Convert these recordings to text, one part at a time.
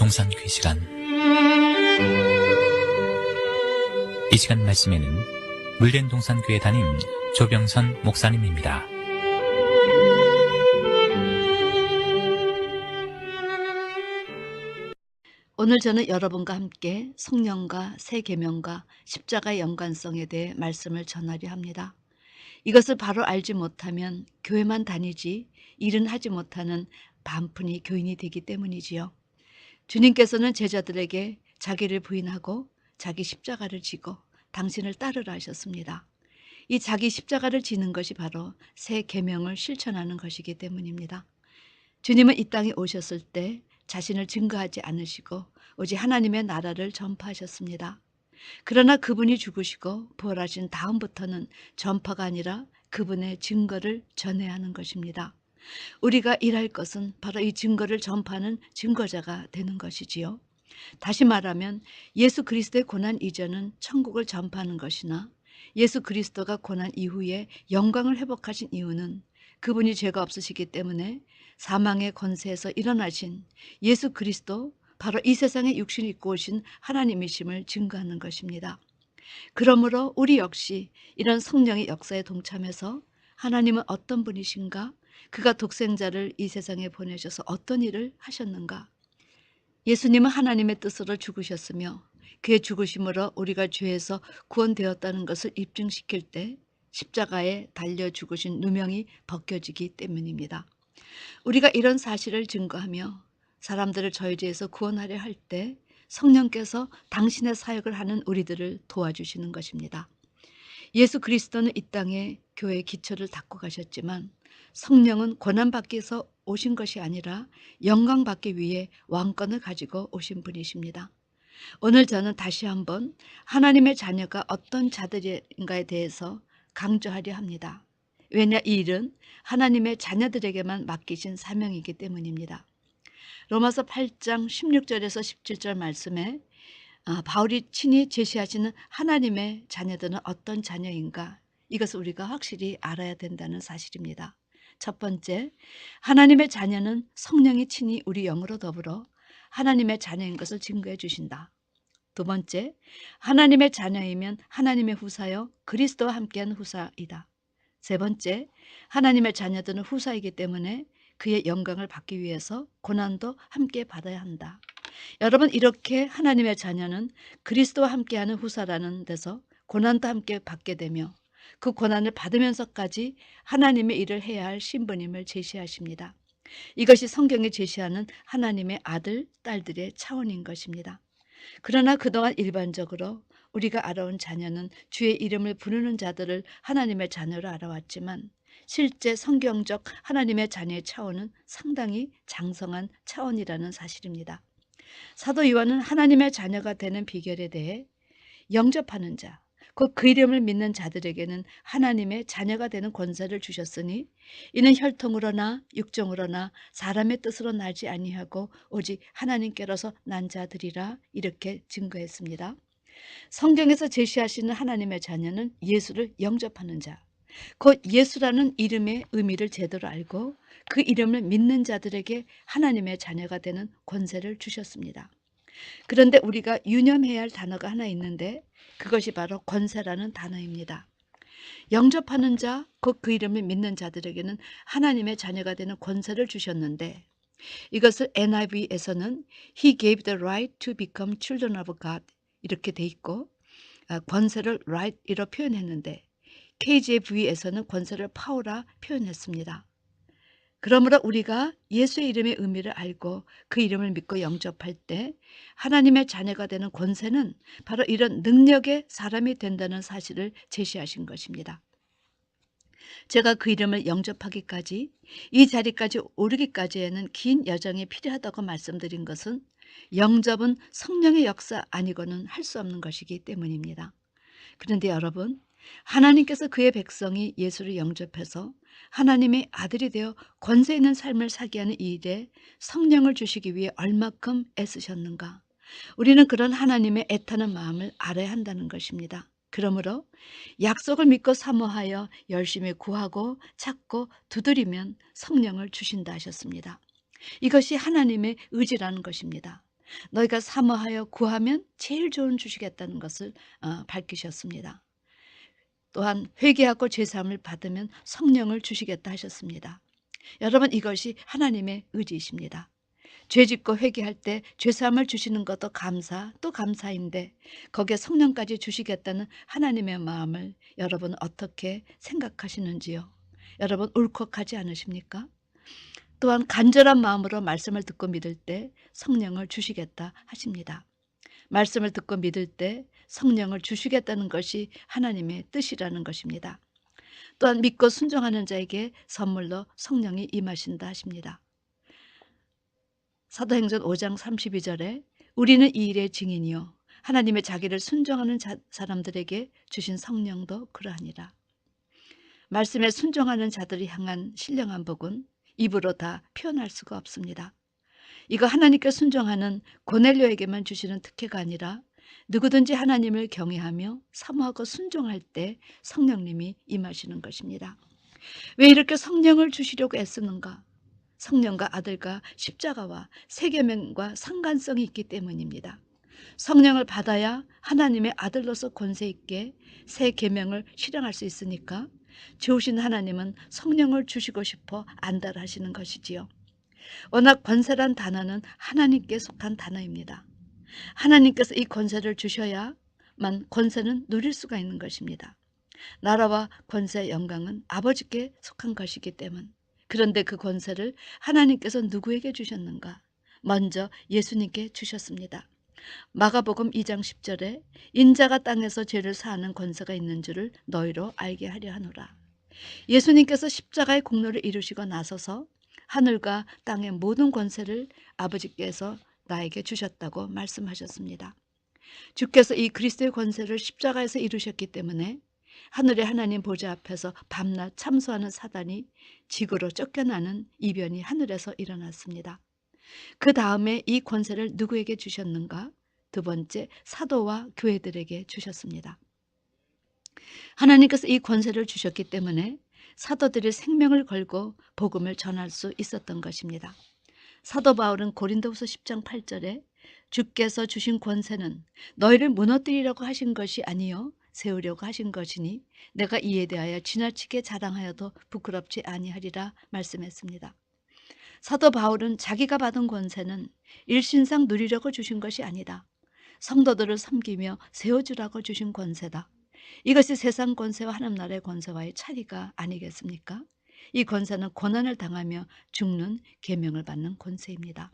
동산교회 시간. 이 시간 말씀에는 물된 동산교회 담임 조병선 목사님입니다. 오늘 저는 여러분과 함께 성령과 새 계명과 십자가의 연관성에 대해 말씀을 전하려 합니다. 이것을 바로 알지 못하면 교회만 다니지 일은 하지 못하는 반푼이 교인이 되기 때문이지요. 주님께서는 제자들에게 자기를 부인하고 자기 십자가를 지고 당신을 따르라 하셨습니다. 이 자기 십자가를 지는 것이 바로 새 계명을 실천하는 것이기 때문입니다. 주님은 이 땅에 오셨을 때 자신을 증거하지 않으시고 오직 하나님의 나라를 전파하셨습니다. 그러나 그분이 죽으시고 부활하신 다음부터는 전파가 아니라 그분의 증거를 전해야 하는 것입니다. 우리가 일할 것은 바로 이 증거를 전파하는 증거자가 되는 것이지요. 다시 말하면 예수 그리스도의 고난 이전은 천국을 전파하는 것이나 예수 그리스도가 고난 이후에 영광을 회복하신 이유는 그분이 죄가 없으시기 때문에 사망의 권세에서 일어나신 예수 그리스도, 바로 이 세상에 육신을 입고 오신 하나님이심을 증거하는 것입니다. 그러므로 우리 역시 이런 성령의 역사에 동참해서 하나님은 어떤 분이신가? 그가 독생자를 이 세상에 보내셔서 어떤 일을 하셨는가? 예수님은 하나님의 뜻으로 죽으셨으며 그의 죽으심으로 우리가 죄에서 구원되었다는 것을 입증시킬 때 십자가에 달려 죽으신 누명이 벗겨지기 때문입니다. 우리가 이런 사실을 증거하며 사람들을 저희 죄에서 구원하려 할 때 성령께서 당신의 사역을 하는 우리들을 도와주시는 것입니다. 예수 그리스도는 이 땅에 교회의 기초를 닦고 가셨지만 성령은 고난받기 위해서 오신 것이 아니라 영광받기 위해 왕권을 가지고 오신 분이십니다. 오늘 저는 다시 한번 하나님의 자녀가 어떤 자들인가에 대해서 강조하려 합니다. 왜냐, 이 일은 하나님의 자녀들에게만 맡기신 사명이기 때문입니다. 로마서 8장 16절에서 17절 말씀에 바울이 친히 제시하시는 하나님의 자녀들은 어떤 자녀인가, 이것을 우리가 확실히 알아야 된다는 사실입니다. 첫 번째, 하나님의 자녀는 성령이 친히 우리 영으로 더불어 하나님의 자녀인 것을 증거해 주신다. 두 번째, 하나님의 자녀이면 하나님의 후사여 그리스도와 함께한 후사이다. 세 번째, 하나님의 자녀들은 후사이기 때문에 그의 영광을 받기 위해서 고난도 함께 받아야 한다. 여러분, 이렇게 하나님의 자녀는 그리스도와 함께하는 후사라는 데서 고난도 함께 받게 되며 그 고난을 받으면서까지 하나님의 일을 해야 할 신분임을 제시하십니다. 이것이 성경이 제시하는 하나님의 아들, 딸들의 차원인 것입니다. 그러나 그동안 일반적으로 우리가 알아온 자녀는 주의 이름을 부르는 자들을 하나님의 자녀로 알아왔지만 실제 성경적 하나님의 자녀의 차원은 상당히 장성한 차원이라는 사실입니다. 사도 요한은 하나님의 자녀가 되는 비결에 대해 영접하는 자, 곧 그 이름을 믿는 자들에게는 하나님의 자녀가 되는 권세를 주셨으니 이는 혈통으로나 육정으로나 사람의 뜻으로 나지 아니하고 오직 하나님께로서 난 자들이라, 이렇게 증거했습니다. 성경에서 제시하시는 하나님의 자녀는 예수를 영접하는 자, 곧 예수라는 이름의 의미를 제대로 알고 그 이름을 믿는 자들에게 하나님의 자녀가 되는 권세를 주셨습니다. 그런데 우리가 유념해야 할 단어가 하나 있는데 그것이 바로 권세라는 단어입니다. 영접하는 자, 곧 그 이름을 믿는 자들에게는 하나님의 자녀가 되는 권세를 주셨는데 이것을 NIV에서는 He gave the right to become children of God 이렇게 돼 있고 권세를 right이로 표현했는데 KJV에서는 권세를 power라 표현했습니다. 그러므로 우리가 예수의 이름의 의미를 알고 그 이름을 믿고 영접할 때 하나님의 자녀가 되는 권세는 바로 이런 능력의 사람이 된다는 사실을 제시하신 것입니다. 제가 그 이름을 영접하기까지, 이 자리까지 오르기까지에는 긴 여정이 필요하다고 말씀드린 것은 영접은 성령의 역사 아니고는 할 수 없는 것이기 때문입니다. 그런데 여러분, 하나님께서 그의 백성이 예수를 영접해서 하나님의 아들이 되어 권세 있는 삶을 살게 하는 이 일에 성령을 주시기 위해 얼마큼 애쓰셨는가, 우리는 그런 하나님의 애타는 마음을 알아야 한다는 것입니다. 그러므로 약속을 믿고 사모하여 열심히 구하고 찾고 두드리면 성령을 주신다 하셨습니다. 이것이 하나님의 의지라는 것입니다. 너희가 사모하여 구하면 제일 좋은 주시겠다는 것을 밝히셨습니다. 또한 회개하고 제사함을 받으면 성령을 주시겠다 하셨습니다. 여러분, 이것이 하나님의 의지이십니다. 죄짓고 회개할 때 죄사함을 주시는 것도 감사 또 감사인데 거기에 성령까지 주시겠다는 하나님의 마음을 여러분 어떻게 생각하시는지요? 여러분 울컥하지 않으십니까? 또한 간절한 마음으로 말씀을 듣고 믿을 때 성령을 주시겠다 하십니다. 말씀을 듣고 믿을 때 성령을 주시겠다는 것이 하나님의 뜻이라는 것입니다. 또한 믿고 순종하는 자에게 선물로 성령이 임하신다 하십니다. 사도행전 5장 32절에 우리는 이 일의 증인이요 하나님의 자기를 순종하는 사람들에게 주신 성령도 그러하니라. 말씀에 순종하는 자들을 향한 신령한 복은 입으로 다 표현할 수가 없습니다. 이거 하나님께 순종하는 고넬료에게만 주시는 특혜가 아니라 누구든지 하나님을 경외하며 사모하고 순종할 때 성령님이 임하시는 것입니다. 왜 이렇게 성령을 주시려고 애쓰는가? 성령과 아들과 십자가와 세계명과 상관성이 있기 때문입니다. 성령을 받아야 하나님의 아들로서 권세 있게 새 계명을 실행할 수 있으니까 좋으신 하나님은 성령을 주시고 싶어 안달하시는 것이지요. 워낙 권세란 단어는 하나님께 속한 단어입니다. 하나님께서 이 권세를 주셔야만 권세는 누릴 수가 있는 것입니다. 나라와 권세, 영광은 아버지께 속한 것이기 때문. 그런데 그 권세를 하나님께서 누구에게 주셨는가? 먼저 예수님께 주셨습니다. 마가복음 2장 10절에 인자가 땅에서 죄를 사하는 권세가 있는 줄을 너희로 알게 하려 하노라. 예수님께서 십자가의 공로를 이루시고 나서서 하늘과 땅의 모든 권세를 아버지께서 나에게 주셨다고 말씀하셨습니다. 주께서 이 그리스도의 권세를 십자가에서 이루셨기 때문에 하늘의 하나님 보좌 앞에서 밤낮 참소하는 사단이 지구로 쫓겨나는 이변이 하늘에서 일어났습니다. 그 다음에 이 권세를 누구에게 주셨는가? 두 번째, 사도와 교회들에게 주셨습니다. 하나님께서 이 권세를 주셨기 때문에 사도들이 생명을 걸고 복음을 전할 수 있었던 것입니다. 사도 바울은 고린도후서 10장 8절에 주께서 주신 권세는 너희를 무너뜨리려고 하신 것이 아니요 세우려고 하신 것이니 내가 이에 대하여 지나치게 자랑하여도 부끄럽지 아니하리라 말씀했습니다. 사도 바울은 자기가 받은 권세는 일신상 누리려고 주신 것이 아니다. 성도들을 섬기며 세워주라고 주신 권세다. 이것이 세상 권세와 하나님 나라의 권세와의 차이가 아니겠습니까? 이 권세는 고난을 당하며 죽는 계명을 받는 권세입니다.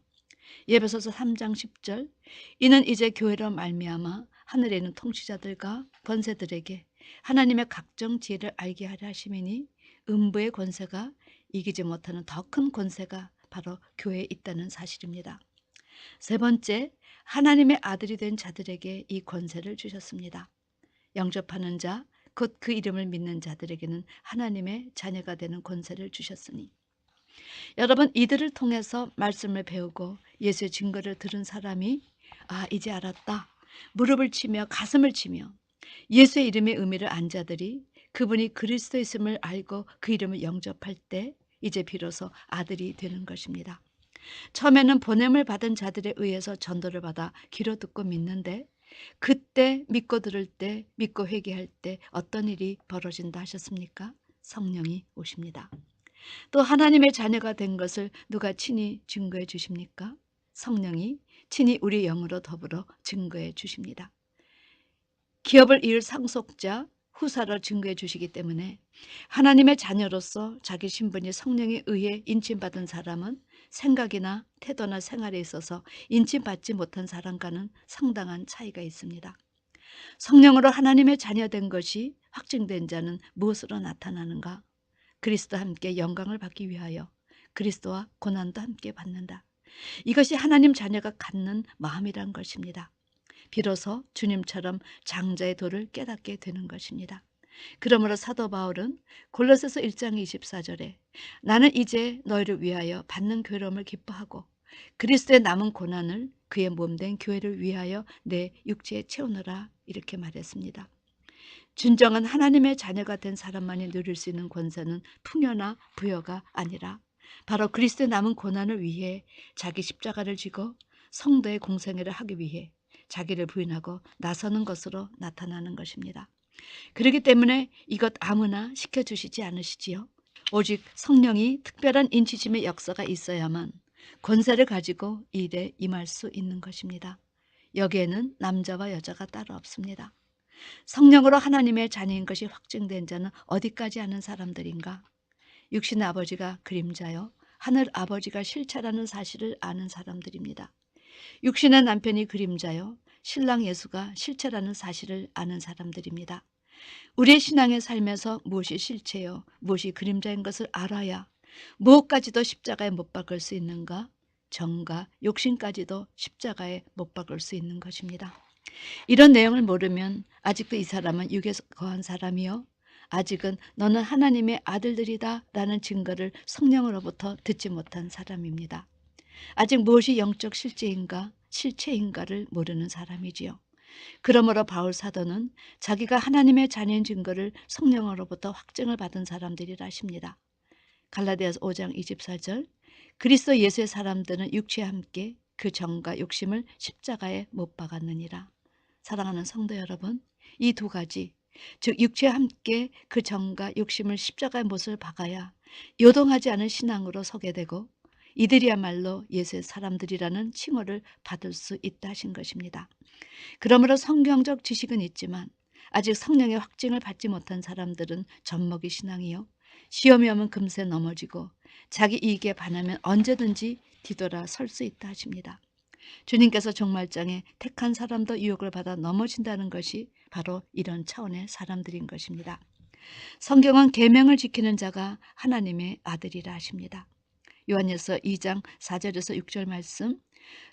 예배소서 3장 10절 이는 이제 교회로 말미암아 하늘에 있는 통치자들과 권세들에게 하나님의 각종 지혜를 알게 하려 하심이니 음부의 권세가 이기지 못하는 더 큰 권세가 바로 교회에 있다는 사실입니다. 세 번째, 하나님의 아들이 된 자들에게 이 권세를 주셨습니다. 영접하는 자, 곧 그 이름을 믿는 자들에게는 하나님의 자녀가 되는 권세를 주셨으니 여러분 이들을 통해서 말씀을 배우고 예수의 증거를 들은 사람이 이제 알았다. 무릎을 치며 가슴을 치며 예수의 이름의 의미를 안 자들이 그분이 그리스도였음을 알고 그 이름을 영접할 때 이제 비로소 아들이 되는 것입니다. 처음에는 보냄을 받은 자들에 의해서 전도를 받아 귀로 듣고 믿는데 그때 믿고 들을 때 믿고 회개할 때 어떤 일이 벌어진다 하셨습니까? 성령이 오십니다. 또 하나님의 자녀가 된 것을 누가 친히 증거해 주십니까? 성령이 친히 우리 영으로 더불어 증거해 주십니다. 기업을 이을 상속자, 후사로 증거해 주시기 때문에 하나님의 자녀로서 자기 신분이 성령에 의해 인침받은 사람은 생각이나 태도나 생활에 있어서 인침받지 못한 사람과는 상당한 차이가 있습니다. 성령으로 하나님의 자녀된 것이 확증된 자는 무엇으로 나타나는가? 그리스도와 함께 영광을 받기 위하여 그리스도와 고난도 함께 받는다. 이것이 하나님 자녀가 갖는 마음이란 것입니다. 비로소 주님처럼 장자의 도를 깨닫게 되는 것입니다. 그러므로 사도 바울은 골로새서 1장 24절에 나는 이제 너희를 위하여 받는 괴로움을 기뻐하고 그리스도의 남은 고난을 그의 몸된 교회를 위하여 내 육체에 채우노라 이렇게 말했습니다. 진정한 하나님의 자녀가 된 사람만이 누릴 수 있는 권세는 풍요나 부여가 아니라 바로 그리스도의 남은 고난을 위해 자기 십자가를 지고 성도의 공생애를 하기 위해 자기를 부인하고 나서는 것으로 나타나는 것입니다. 그렇기 때문에 이것 아무나 시켜주시지 않으시지요. 오직 성령이 특별한 인치심의 역사가 있어야만 권세를 가지고 이 일에 임할 수 있는 것입니다. 여기에는 남자와 여자가 따로 없습니다. 성령으로 하나님의 자녀인 것이 확증된 자는 어디까지 아는 사람들인가? 육신의 아버지가 그림자요 하늘 아버지가 실체라는 사실을 아는 사람들입니다. 육신의 남편이 그림자요 신랑 예수가 실체라는 사실을 아는 사람들입니다. 우리의 신앙의 삶에서 무엇이 실체요 무엇이 그림자인 것을 알아야 무엇까지도 십자가에 못 박을 수 있는가? 정과 욕심까지도 십자가에 못 박을 수 있는 것입니다. 이런 내용을 모르면 아직도 이 사람은 육에 거한 사람이요 아직은 너는 하나님의 아들들이다 라는 증거를 성령으로부터 듣지 못한 사람입니다. 아직 무엇이 영적 실체인가를 모르는 사람이지요. 그러므로 바울 사도는 자기가 하나님의 자녀인 증거를 성령으로부터 확증을 받은 사람들이라 하십니다. 갈라디아서 5장 24절 그리스도 예수의 사람들은 육체와 함께 그 정과 욕심을 십자가에 못 박았느니라. 사랑하는 성도 여러분, 이 두 가지 즉 육체와 함께 그 정과 욕심을 십자가에 못을 박아야 요동하지 않은 신앙으로 서게 되고 이들이야말로 예수의 사람들이라는 칭호를 받을 수 있다 하신 것입니다. 그러므로 성경적 지식은 있지만 아직 성령의 확증을 받지 못한 사람들은 젖먹이 신앙이요 시험이 오면 금세 넘어지고 자기 이익에 반하면 언제든지 뒤돌아 설 수 있다 하십니다. 주님께서 종말장에 택한 사람도 유혹을 받아 넘어진다는 것이 바로 이런 차원의 사람들인 것입니다. 성경은 계명을 지키는 자가 하나님의 아들이라 하십니다. 요한일서 2장 4절에서 6절 말씀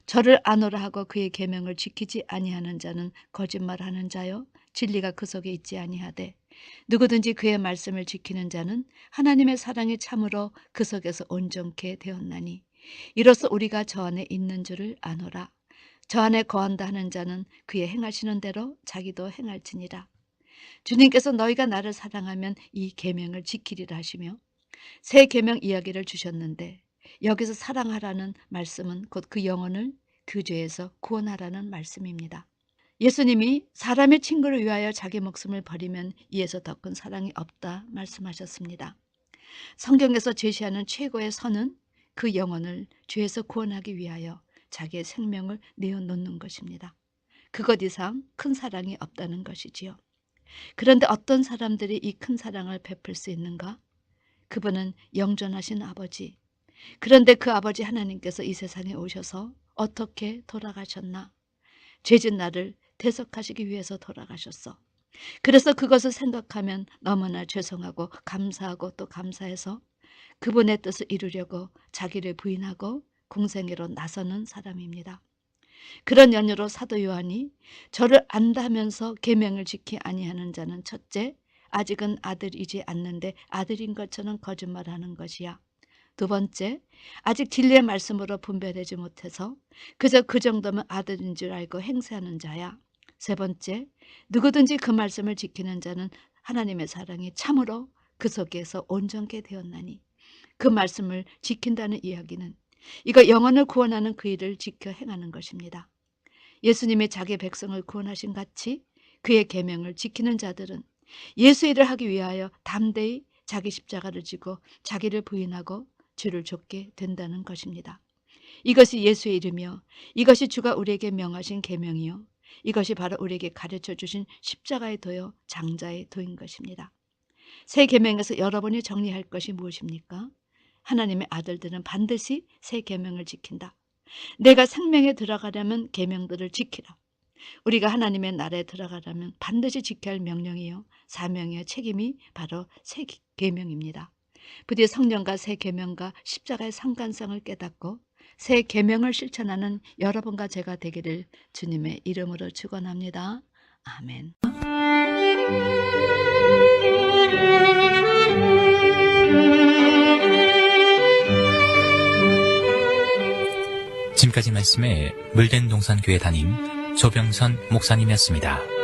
저를 아노라 하고 그의 계명을 지키지 아니하는 자는 거짓말하는 자요 진리가 그 속에 있지 아니하되 누구든지 그의 말씀을 지키는 자는 하나님의 사랑이 참으로 그 속에서 온전케 되었나니 이로써 우리가 저 안에 있는 줄을 아노라. 저 안에 거한다 하는 자는 그의 행하시는 대로 자기도 행할지니라. 주님께서 너희가 나를 사랑하면 이 계명을 지키리라 하시며 새 계명 이야기를 주셨는데 여기서 사랑하라는 말씀은 곧 그 영혼을 그 죄에서 구원하라는 말씀입니다. 예수님이 사람의 친구를 위하여 자기 목숨을 버리면 이에서 더 큰 사랑이 없다 말씀하셨습니다. 성경에서 제시하는 최고의 선은 그 영혼을 죄에서 구원하기 위하여 자기의 생명을 내어놓는 것입니다. 그것 이상 큰 사랑이 없다는 것이지요. 그런데 어떤 사람들이 이 큰 사랑을 베풀 수 있는가? 그분은 영존하신 아버지. 그런데 그 아버지 하나님께서 이 세상에 오셔서 어떻게 돌아가셨나? 죄진 나를 대속하시기 위해서 돌아가셨어. 그래서 그것을 생각하면 너무나 죄송하고 감사하고 또 감사해서 그분의 뜻을 이루려고 자기를 부인하고 공생애로 나서는 사람입니다. 그런 연유로 사도 요한이 저를 안다면서 계명을 지키 아니하는 자는 첫째 아직은 아들이지 않는데 아들인 것처럼 거짓말하는 것이야. 두 번째 아직 진리의 말씀으로 분별되지 못해서 그저 그 정도면 아들인 줄 알고 행세하는 자야. 세 번째 누구든지 그 말씀을 지키는 자는 하나님의 사랑이 참으로 그 속에서 온전케 되었나니 그 말씀을 지킨다는 이야기는 이거 영혼을 구원하는 그 일을 지켜 행하는 것입니다. 예수님이 자기 백성을 구원하신 같이 그의 계명을 지키는 자들은 예수 일을 하기 위하여 담대히 자기 십자가를 지고 자기를 부인하고 죄를 좇게 된다는 것입니다. 이것이 예수의 이름이요 이것이 주가 우리에게 명하신 계명이요 이것이 바로 우리에게 가르쳐 주신 십자가의 도요 장자의 도인 것입니다. 새 계명에서 여러분이 정리할 것이 무엇입니까? 하나님의 아들들은 반드시 새 계명을 지킨다. 내가 생명에 들어가려면 계명들을 지키라. 우리가 하나님의 나라에 들어가려면 반드시 지켜야 할 명령이요 사명이요 책임이 바로 새 계명입니다. 부디 성령과 새 계명과 십자가의 상관성을 깨닫고 새 계명을 실천하는 여러분과 제가 되기를 주님의 이름으로 축원합니다. 아멘. 지금까지 말씀에 물된 동산교회 담임 조병선 목사님이었습니다.